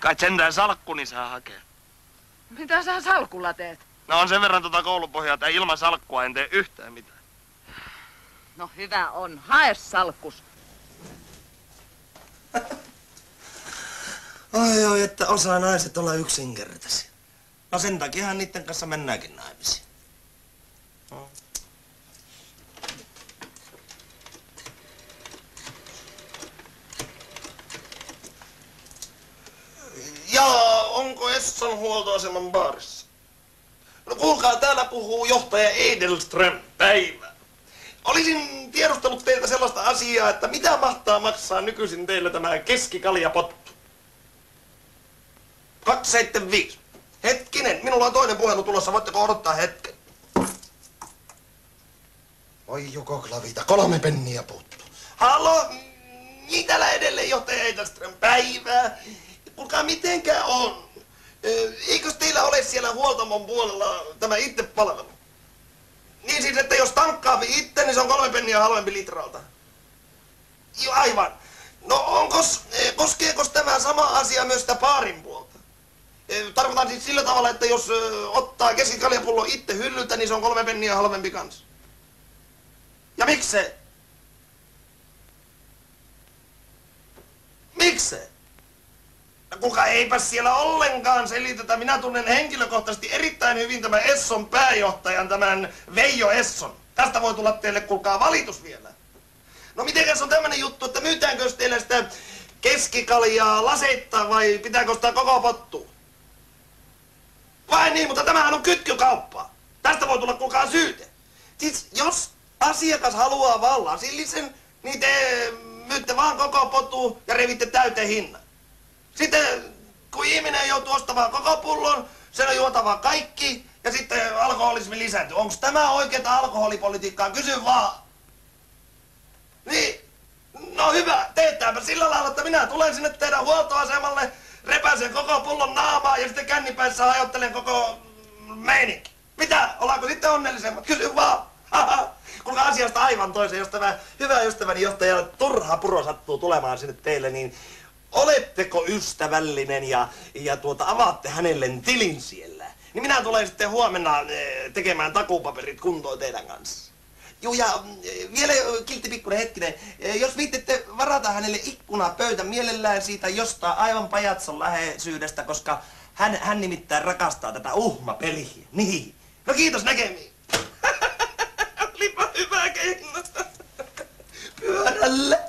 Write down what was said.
Kai sentään salkkuni saa hakea. Mitä sä salkulla teet? No on sen verran koulupohjaa, että ilman salkkua en tee yhtään mitään. No hyvä on. Hae salkkus. Oi, että osaa naiset olla yksinkertaisia. No sen takiahan niiden kanssa mennäänkin naimisiin. No. Jaa, onko Esson huoltoaseman baarissa? No kuulkaa, täällä puhuu johtaja Edelström. Päivä. Olisin tiedustellut teiltä sellaista asiaa, että mitä mahtaa maksaa nykyisin teille tämä keskikaljapottu? 275. Hetkinen, minulla on toinen puhelu tulossa, voitteko odottaa hetken? Oi joko klavita, 3 penniä puuttuu. Hallo, niin täällä edelleen johtaja Edelström. Päivää. Kuulkaa, mitenkä on? Eikös teillä ole siellä huoltamon puolella tämä itsepalvelu? Niin siis, että jos tankkaa itse, niin se on 3 penniä halvempi litralta. Joo, aivan. No koskeeko tämä sama asia myös sitä baarin puolta? Tarkoitan siis sillä tavalla, että jos ottaa keskikaljapullo itse hyllyltä, niin se on 3 penniä halvempi kanssa. Ja miksei? Miksei? Kuka eipä siellä ollenkaan selitetä. Minä tunnen henkilökohtaisesti erittäin hyvin tämän Esson pääjohtajan, tämän Veijo Esson. Tästä voi tulla teille, kuulkaa, valitus vielä. No mitenkäs on tämmönen juttu, että myytäänkö teille sitä keskikaljaa laseittain vai pitääkö ostaa koko pottua? Vai niin, mutta tämähän on kytkykauppa. Tästä voi tulla, kuulkaa, syyte. Siis jos asiakas haluaa vaan lasillisen, niin te myytte vaan koko potu ja revitte täyteen hinnan. Sitten kun ihminen joutuu ostamaan koko pullon, sen on juotava kaikki ja sitten alkoholismi lisääntyy. Onko tämä oikeeta alkoholipolitiikkaa? Kysy vaan. Niin, no hyvä, teetäänpä sillä lailla, että minä tulen sinne teidän huoltoasemalle, repäisen koko pullon naamaa ja sitten kännipäissä hajottelen koko meininki. Mitä? Ollaanko sitten onnellisemmat? Kysy vaan. Kuulkaa asiasta aivan toisen, jos tämä hyvä ystäväni johtaja Turha Puro sattuu tulemaan sinne teille, niin oletteko ystävällinen ja avaatte hänelle tilin siellä? Niin minä tulen sitten huomenna tekemään takuupaperit kuntoon teidän kanssa. Juu, ja vielä kiltti pikkuinen hetkinen. Jos viittette varata hänelle ikkunapöytä mielellään siitä jostain aivan pajatson läheisyydestä, koska hän nimittäin rakastaa tätä uhmapeliä. Niin. No kiitos, näkemiin. Olipa hyvä keino. Pyörällä.